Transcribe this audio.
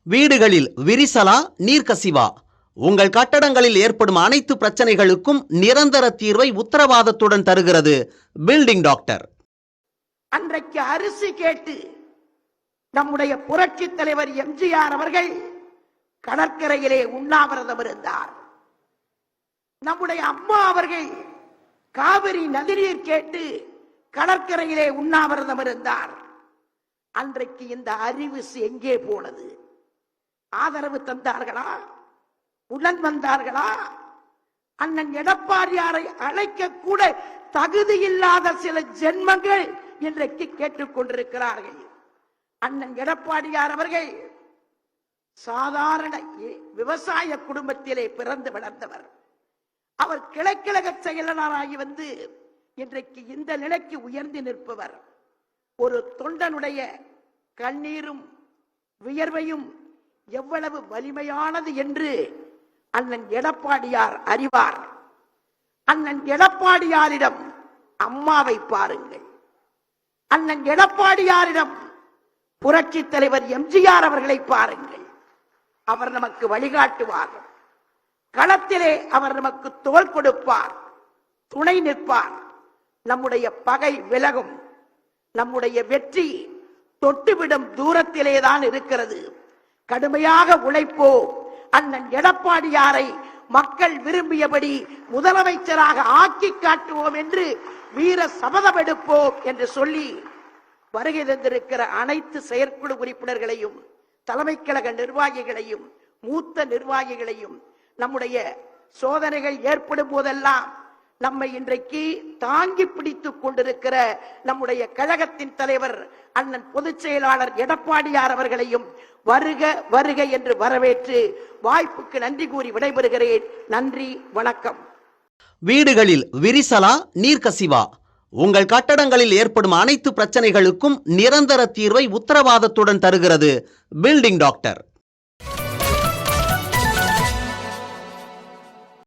வீடுகளில் விரிசலா நீர்க்கசிவா? உங்கள் கட்டடங்களில் ஏற்படும் அனைத்து பிரச்சனைகளுக்கும் நிரந்தர தீர்வை உத்தரவாதத்துடன் தருகிறது பில்டிங் டாக்டர். அன்றைக்கு அரிசி கேட்டு நம்முடைய புரட்சி தலைவர் எம்ஜிஆர் அவர்கள் கடற்கரையிலே உண்ணாவிரதம் இருந்தார். நம்முடைய அம்மா அவர்கள் காவிரி நதிநீர் கேட்டு கடற்கரையிலே உண்ணாவிரதம் இருந்தார். அன்றைக்கு இந்த அறிவு எங்கே போனது? ஆதரவு தந்தார்களா? உடன் வந்தார்களா? அண்ணன் எடப்பாடியாரை அழைக்க கூட தகுதி இல்லாத சில ஜென்மங்கள் இன்றைக்கு கேட்டுக் கொண்டிருக்கிறார்கள். அண்ணன் எடப்பாடியார் அவர்கள் சாதாரண விவசாய குடும்பத்திலே பிறந்து வளர்ந்தவர். அவர் கிளைக்கழக செயலாளராகி வந்து இன்றைக்கு இந்த நிலைக்கு உயர்ந்து நிற்பவர். ஒரு தொண்டனுடைய கண்ணீரும் வியர்வையும் எவ்வளவு வலிமையானது என்று அண்ணன் எடப்பாடியார் அறிவார். அண்ணன் எடப்பாடியாரிடம் அம்மாவை பாருங்கள். அண்ணன் எடப்பாடியாரிடம் புரட்சி தலைவர் எம்ஜிஆர் அவர்களை பாருங்கள். அவர் நமக்கு வழிகாட்டுவார். களத்திலே அவர் நமக்கு தோள் கொடுப்பார், துணை நிற்பார். நம்முடைய பகை விலகும். நம்முடைய வெற்றி தொட்டுவிடும் தூரத்திலேதான் இருக்கிறது. கடுமையாக உழைப்போம். அண்ணன் எடப்பாடியாரை மக்கள் விரும்பியபடி முதலமைச்சராக ஆக்கி காட்டுவோம் என்று வீர சபதம் எடுப்போம் என்று சொல்லி வருகை தந்திருக்கிற அனைத்து செயற்குழு உறுப்பினர்களையும், தலைமை கழக நிர்வாகிகளையும், மூத்த நிர்வாகிகளையும், நம்முடைய சோதனைகள் ஏற்படும் போதெல்லாம் நம்மை இன்றைக்கு தாங்கி பிடித்துக் கொண்டிருக்கிற நம்முடைய கழகத்தின் தலைவர் அண்ணன் பொதுச் செயலாளர் எடப்பாடியார் அவர்களையும் வருக வருக என்று வரவேற்று வாய்ப்புக்கு நன்றி கூறி விடைபெறுகிறேன். நன்றி, வணக்கம். வீடுகளில் விரிசலா நீர்க்கசிவா? உங்கள் கட்டடங்களில் ஏற்படும் அனைத்து பிரச்சனைகளுக்கும் நிரந்தர தீர்வை உத்தரவாதத்துடன் தருகிறது பில்டிங் டாக்டர்.